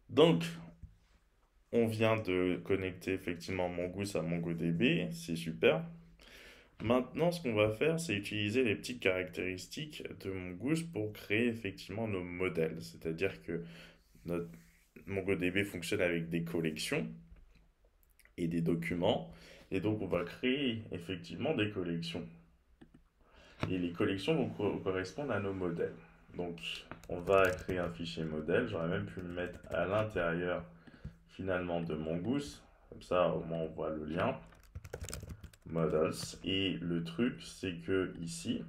Donc, on vient de connecter effectivement Mongoose à MongoDB, c'est super. Maintenant, ce qu'on va faire, c'est utiliser les petites caractéristiques de Mongoose pour créer effectivement nos modèles. C'est-à-dire que notre MongoDB fonctionne avec des collections et des documents. Et donc, on va créer effectivement des collections. Et les collections vont correspondre à nos modèles. Donc, on va créer un fichier modèle. J'aurais même pu le mettre à l'intérieur finalement de Mongoose. Comme ça, au moins, on voit le lien. Models. Et le truc, c'est que ici,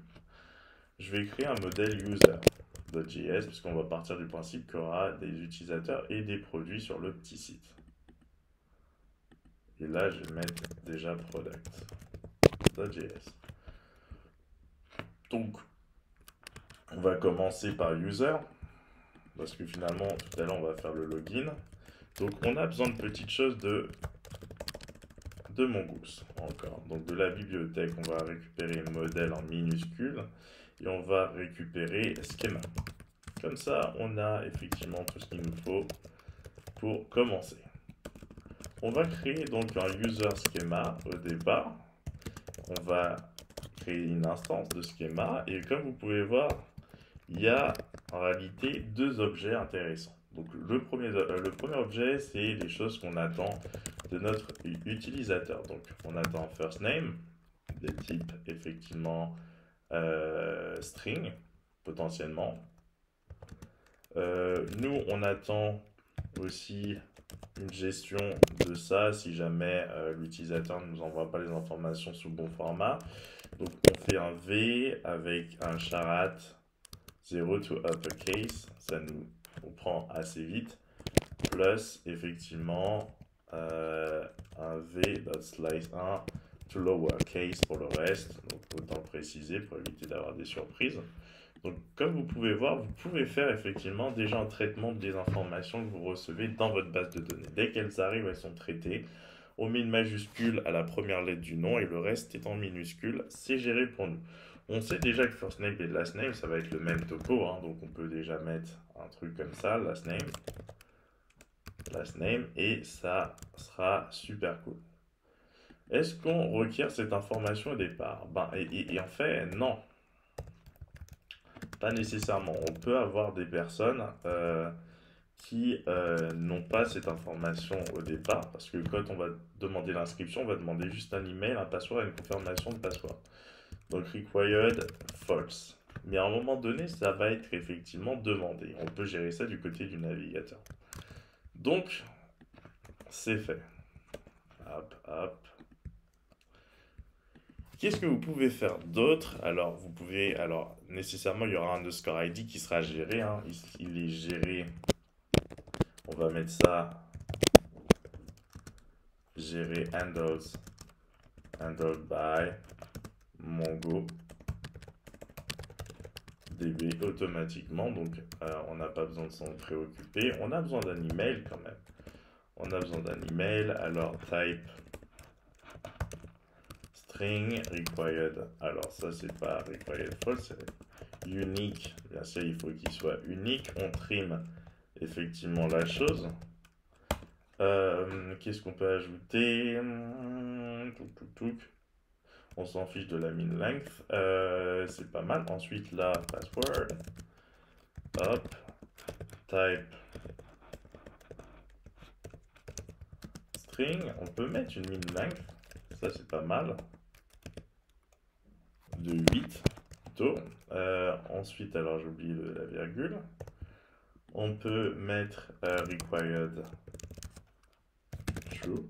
je vais créer un modèle user.js parce qu'on va partir du principe qu'il y aura des utilisateurs et des produits sur le petit site. Et là, je vais mettre déjà product.js. Donc, on va commencer par user parce que finalement, tout à l'heure, on va faire le login. Donc, on a besoin de petites choses de Mongoose encore. Donc, de la bibliothèque, on va récupérer modèle en minuscule et on va récupérer schéma. Comme ça, on a effectivement tout ce qu'il nous faut pour commencer. On va créer donc un user schema au départ. On va créer une instance de schema et comme vous pouvez voir, il y a en réalité deux objets intéressants. Donc le premier objet, c'est les choses qu'on attend de notre utilisateur. Donc on attend first name, des types effectivement string potentiellement. Nous, on attend aussi une gestion de ça si jamais l'utilisateur ne nous envoie pas les informations sous bon format. Donc on fait un V avec un charat 0 to uppercase, ça nous comprend assez vite, plus effectivement un V.slice 1 to lowercase pour le reste, donc autant préciser pour éviter d'avoir des surprises. Donc, comme vous pouvez voir, vous pouvez faire effectivement déjà un traitement des informations que vous recevez dans votre base de données. Dès qu'elles arrivent, elles sont traitées. On met une majuscule à la première lettre du nom et le reste est en minuscule. C'est géré pour nous. On sait déjà que first name et last name, ça va être le même topo. Donc, on peut déjà mettre un truc comme ça, last name, et ça sera super cool. Est-ce qu'on requiert cette information au départ? Et en fait, non. Pas nécessairement. On peut avoir des personnes qui n'ont pas cette information au départ, parce que quand on va demander l'inscription, on va demander juste un email, un password et une confirmation de password. Donc required false. Mais à un moment donné, ça va être effectivement demandé. On peut gérer ça du côté du navigateur. Donc, c'est fait. Hop, hop. Qu'est-ce que vous pouvez faire d'autre? Alors nécessairement, il y aura un underscore ID qui sera géré. Il est géré. On va mettre ça, gérer handled by Mongo DB automatiquement. Donc, on n'a pas besoin de s'en préoccuper. On a besoin d'un email quand même. On a besoin d'un email. Alors, type string required. Alors, ça, c'est pas required false, c'est unique. Bien sûr, il faut qu'il soit unique. On trim effectivement la chose. Qu'est-ce qu'on peut ajouter? On s'en fiche de la min length. C'est pas mal. Ensuite, la password. Hop. Type string. On peut mettre une min length. Ça, c'est pas mal. De 8 plutôt. Ensuite, alors j'ai oublié la virgule. On peut mettre required true.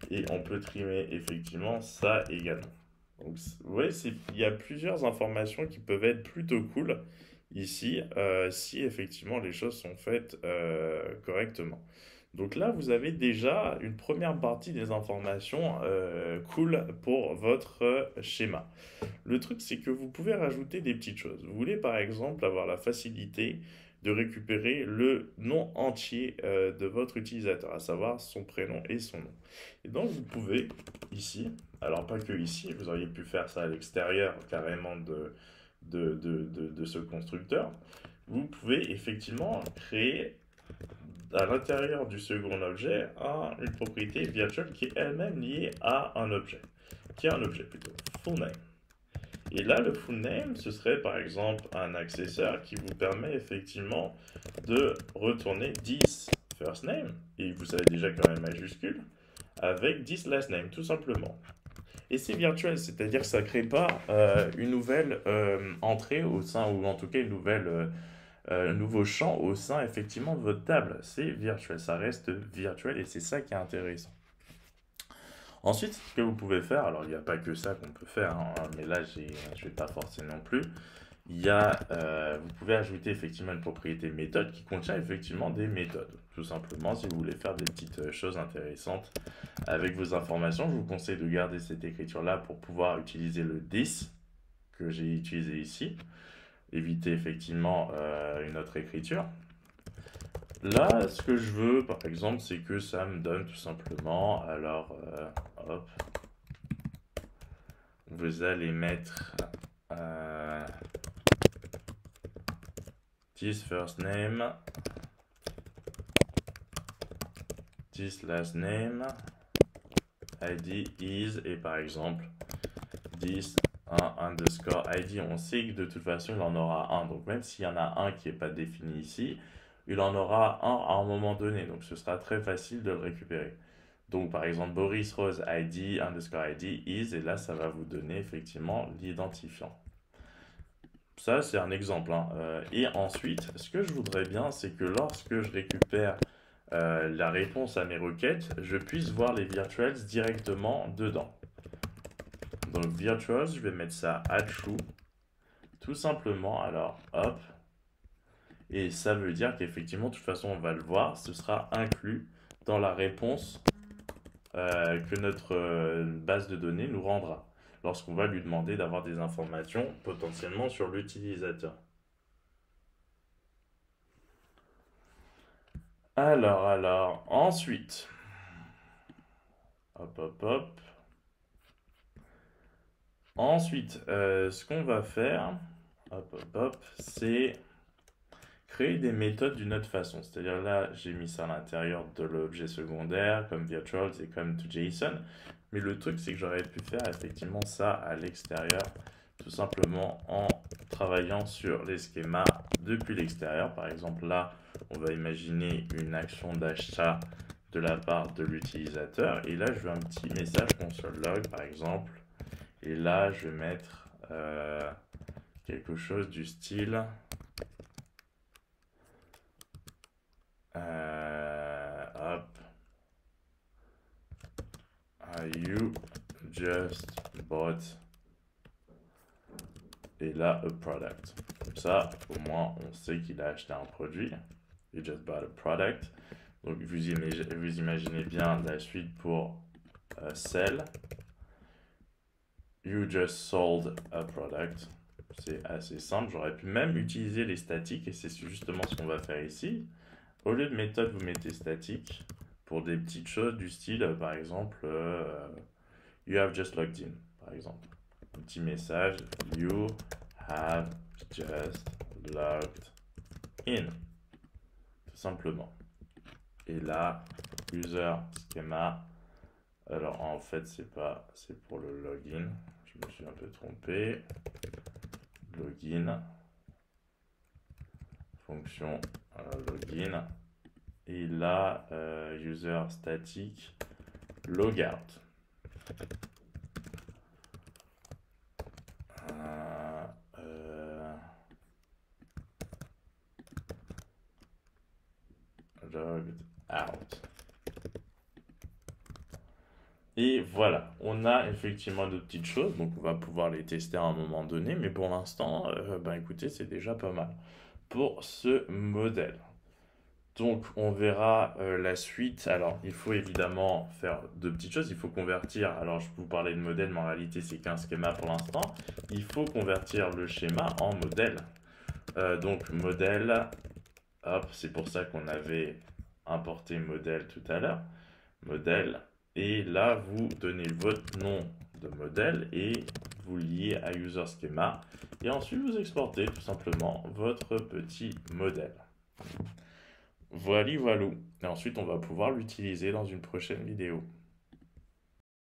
Et on peut trimer effectivement ça également. Donc, vous voyez, il y a plusieurs informations qui peuvent être plutôt cool ici, si effectivement les choses sont faites correctement. Donc là, vous avez déjà une première partie des informations cool pour votre schéma. Le truc, c'est que vous pouvez rajouter des petites choses. Vous voulez par exemple avoir la facilité de récupérer le nom entier de votre utilisateur, à savoir son prénom et son nom. Et donc vous pouvez ici, alors pas que ici, vous auriez pu faire ça à l'extérieur carrément de ce constructeur, vous pouvez effectivement créer à l'intérieur du second objet une propriété virtuelle qui est elle-même liée à un objet, qui est un objet plutôt, full name. Et là, le full name, ce serait par exemple un accesseur qui vous permet effectivement de retourner 10 first name, et vous savez déjà qu'il y aura une majuscule, avec 10 last name, tout simplement. Et c'est virtuel, c'est-à-dire que ça ne crée pas une nouvelle entrée au sein, ou en tout cas une nouvelle, un nouveau champ au sein effectivement de votre table. C'est virtuel, ça reste virtuel et c'est ça qui est intéressant. Ensuite, ce que vous pouvez faire, alors il n'y a pas que ça qu'on peut faire, hein, mais là je ne vais pas forcer non plus. Vous pouvez ajouter effectivement une propriété méthode qui contient effectivement des méthodes. Tout simplement, si vous voulez faire des petites choses intéressantes avec vos informations, je vous conseille de garder cette écriture-là pour pouvoir utiliser le this que j'ai utilisé ici. Éviter effectivement une autre écriture. Là, ce que je veux, par exemple, c'est que ça me donne tout simplement, alors, hop, vous allez mettre this first name, this last name, ID is, et par exemple, this underscore ID. On sait que de toute façon, il en aura un. Donc, même s'il y en a un qui n'est pas défini ici, il en aura un à un moment donné. Donc, ce sera très facile de le récupérer. Donc, par exemple, Boris Rose ID, underscore ID, is, et là, ça va vous donner effectivement l'identifiant. Ça, c'est un exemple, hein. Et ensuite, ce que je voudrais bien, c'est que lorsque je récupère la réponse à mes requêtes, je puisse voir les virtuals directement dedans. Donc, virtuals, je vais mettre ça à true, tout simplement. Alors, hop. Et ça veut dire qu'effectivement, de toute façon, on va le voir, ce sera inclus dans la réponse que notre base de données nous rendra lorsqu'on va lui demander d'avoir des informations potentiellement sur l'utilisateur. Alors, ensuite, hop. Ensuite, ce qu'on va faire, c'est créer des méthodes d'une autre façon. C'est-à-dire là, j'ai mis ça à l'intérieur de l'objet secondaire, comme virtuals et comme toJSON. Mais le truc, c'est que j'aurais pu faire effectivement ça à l'extérieur, tout simplement en travaillant sur les schémas depuis l'extérieur. Par exemple, là, on va imaginer une action d'achat de la part de l'utilisateur. Et là, je veux un petit message console log, par exemple. Et là, je vais mettre quelque chose du style... You just bought, et là, a product. Comme ça, au moins, on sait qu'il a acheté un produit. You just bought a product. Donc, vous imaginez bien la suite pour sell. You just sold a product. C'est assez simple. J'aurais pu même utiliser les statiques, et c'est justement ce qu'on va faire ici. Au lieu de méthode, vous mettez statique pour des petites choses du style, par exemple, you have just logged in, par exemple. Un petit message, you have just logged in, tout simplement. Et là, user schema, alors en fait, c'est pour le login, je me suis un peu trompé. Login, fonction login, et là, user static logout. Logged out. Et voilà, on a effectivement de petites choses, donc on va pouvoir les tester à un moment donné, mais pour l'instant, écoutez, c'est déjà pas mal pour ce modèle. Donc on verra la suite. Alors il faut évidemment faire deux petites choses. Il faut convertir, alors je vous parlais de modèle, mais en réalité c'est qu'un schéma pour l'instant. Il faut convertir le schéma en modèle. Donc modèle, hop, c'est pour ça qu'on avait importé modèle tout à l'heure. Modèle, et là vous donnez votre nom de modèle et vous liez à user schema. Et ensuite vous exportez tout simplement votre petit modèle. Voilà, voilou. Et ensuite, on va pouvoir l'utiliser dans une prochaine vidéo.